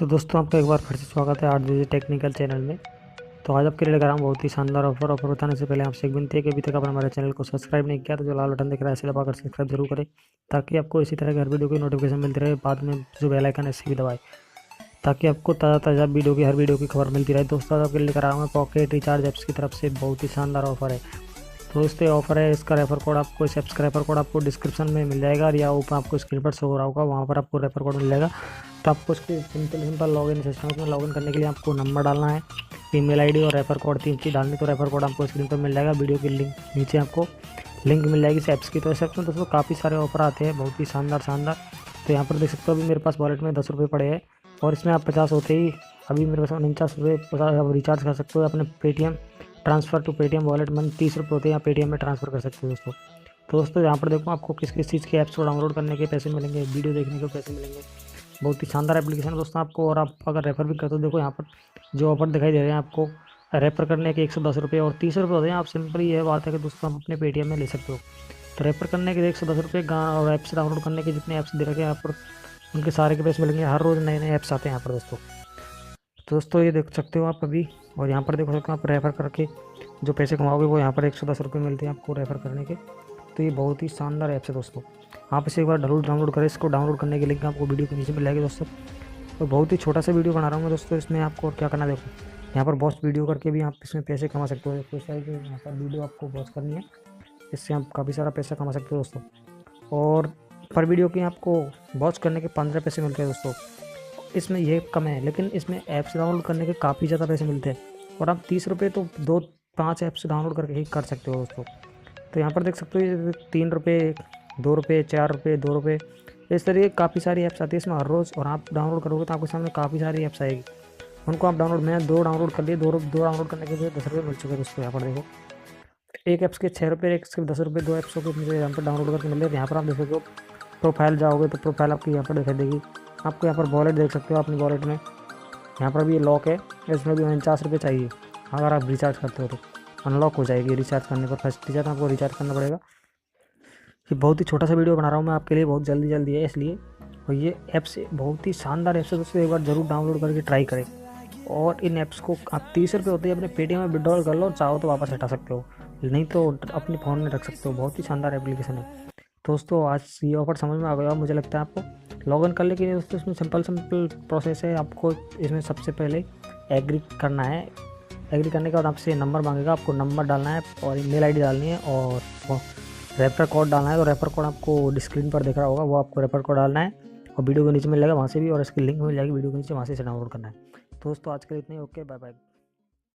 तो दोस्तों आपका एक बार फिर से स्वागत है 8 टेक्निकल चैनल में। तो आज आपके लिए लेकर आऊँ बहुत ही शानदार ऑफर बताने से पहले आपसे एक विनती है कि अभी तक आपने हमारे चैनल को सब्सक्राइब नहीं किया तो जो लाल बटन दिख रहा है इसे दबाकर सब्सक्राइब जरूर करें, ताकि आपको इसी तरह की हर वीडियो की नोटिफिकेशन मिलती रहे। बाद में जो बेल आइकन है इसे भी दबाएं, ताकि आपको ताज़ा हर वीडियो की खबर मिलती रहे। दोस्तों आज आपके लिए लेकर आऊँ पॉकेट रिचार्ज ऐप्स की तरफ से बहुत ही शानदार ऑफर है। तो दोस्तों ऑफर है, इसका रेफर कोड आपको, इस ऐप्स का रेफर कोड आपको डिस्क्रिप्शन में मिल जाएगा या ऊपर आपको स्क्रीन पर शो हो रहा होगा, वहाँ पर आपको रेफर कोड मिल जाएगा। तो आपको इसके सिंपल लॉगिन सिस्टम में लॉगिन करने के लिए आपको नंबर डालना है, ईमेल आईडी और रेफर कोड, 3 चीज़ डालनी। तो रेफर कोड आपको स्क्रीन पर मिल जाएगा, वीडियो की लिंक नीचे आपको लिंक मिल जाएगी इस ऐप्स की। तो इस ऐप्स में दोस्तों काफ़ी सारे ऑफर आते हैं, बहुत ही शानदार। तो यहाँ पर देख सकते हो अभी मेरे पास वॉलेट में 10 रुपये पड़े हैं, और इसमें आप 50 होते ही अभी मेरे पास 49 रुपये 50 आप रिचार्ज कर सकते हो अपने Paytm transfer to Paytm wallet मन 30 रुपये होते हैं, या पेटीएम में ट्रांसफ़र कर सकते हो दोस्तों। तो दोस्तों यहाँ पर देखो आपको किस किस चीज़ के ऐप्स को डाउनलोड करने के पैसे मिलेंगे, वीडियो देखने के पैसे मिलेंगे। बहुत ही शानदार एप्लीकेशन है दोस्तों आपको। और आप अगर रेफ़र भी करते हो, देखो यहाँ पर जो ऑफर दिखाई दे रहे हैं आपको, रेफ़र करने के 110 रुपये और 30 रुपये होते हैं। आप सिंपल ये बात है कि दोस्तों आप अपने पेटीएम में ले सकते हो। तो रेफ़र करने के 110 रुपये और ऐप्स डाउनलोड करने के जितने ऐप्स दे रखे हैं यहाँ पर, उनके सारे के पैसे मिलेंगे। हर रोज़ नए नए ऐप्स आते हैं यहाँ पर दोस्तों। तो दोस्तों ये देख सकते हो आप अभी, और यहाँ पर देखो सकते हो आप रेफ़र करके जो पैसे कमाओगे वो यहाँ पर 110 रुपये मिलते हैं आपको रेफ़र करने के। तो ये बहुत ही शानदार ऐप्स है दोस्तों। आप इसे एक बार जरूर डाउनलोड करें। इसको डाउनलोड करने के लिंक आपको वीडियो के नीचे मिल जाएगी दोस्तों। और बहुत ही छोटा सा वीडियो बना रहा हूँ मैं दोस्तों, इसमें आपको क्या करना है, देखो यहाँ पर बॉस वीडियो करके भी आप इसमें पैसे कमा सकते हो। कोई सारी यहाँ पर वीडियो आपको बॉस करनी है, इससे आप काफ़ी सारा पैसा कमा सकते हो दोस्तों। और पर वीडियो के आपको बॉस करने के 15 पैसे मिलते हैं दोस्तों। इसमें ये कम है, लेकिन इसमें ऐप्स डाउनलोड करने के काफ़ी ज़्यादा पैसे मिलते हैं। और आप 30 रुपये तो 2-5 ऐप्स डाउनलोड करके ही कर सकते हो दोस्तों। तो यहाँ पर देख सकते हो ये 3 रुपये 2 रुपये 4 रुपये 2 रुपये, इस तरीके काफ़ी सारी ऐप्स आती है इसमें हर रोज़। और आप डाउनलोड करोगे तो आपके सामने काफ़ी सारी ऐप्स आएगी, उनको आप डाउनलोड, मैं 2 डाउनलोड कर लिए, 2 डाउनलोड करने के लिए 10 रुपये मिल चुके दोस्तों। यहाँ पर देखो एक ऐप्स के 6 रुपये, एक के 10 रुपये, 2 ऐप्सों के मुझे यहाँ पर डाउनलोड करके मिल रहे हैं। यहाँ पर आप देख सकते हो प्रोफाइल जाओगे तो प्रोफाइल आपकी यहाँ पर दिखाई देगी। आपको यहाँ पर वॉलेट देख सकते हो, अपनी वॉलेट में यहाँ पर भी ये लॉक है, इसमें भी 49 रुपये चाहिए। अगर आप रिचार्ज करते हो तो अनलॉक हो जाएगी रिचार्ज करने पर। फर्स्ट रिचार्ज आपको रिचार्ज करना पड़ेगा। ये बहुत ही छोटा सा वीडियो बना रहा हूँ मैं आपके लिए, बहुत जल्दी है इसलिए। और ये ऐप्स बहुत ही शानदार ऐप्स है दोस्तों, एक बार ज़रूर डाउनलोड करके ट्राई करें। और इन ऐप्स को आप 30 रुपये होते हैं अपने पेटीएम में विड्रॉल कर लो, चाहो तो वापस हटा सकते हो, नहीं तो अपने फ़ोन में रख सकते हो। बहुत ही शानदार एप्लीकेशन है दोस्तों। आज ये ऑफर समझ में आ गया मुझे लगता है आपको। लॉगिन करने के लिए दोस्तों इसमें सिंपल प्रोसेस है। आपको इसमें सबसे पहले एग्री करना है। एग्री करने के बाद आपसे नंबर मांगेगा, आपको नंबर डालना है और ईमेल आईडी डालनी है, और रेफर कोड डालना है। तो रेफर कोड आपको स्क्रीन पर दिख रहा होगा, वो आपको रेफर कोड डालना है, और वीडियो के नीचे मिल जाएगा वहाँ से भी, और इसकी लिंक मिल जाएगी वीडियो के नीचे, वहाँ से इसे डाउनलोड करना है। दोस्तों आज के लिए इतना ही, ओके बाय बाय।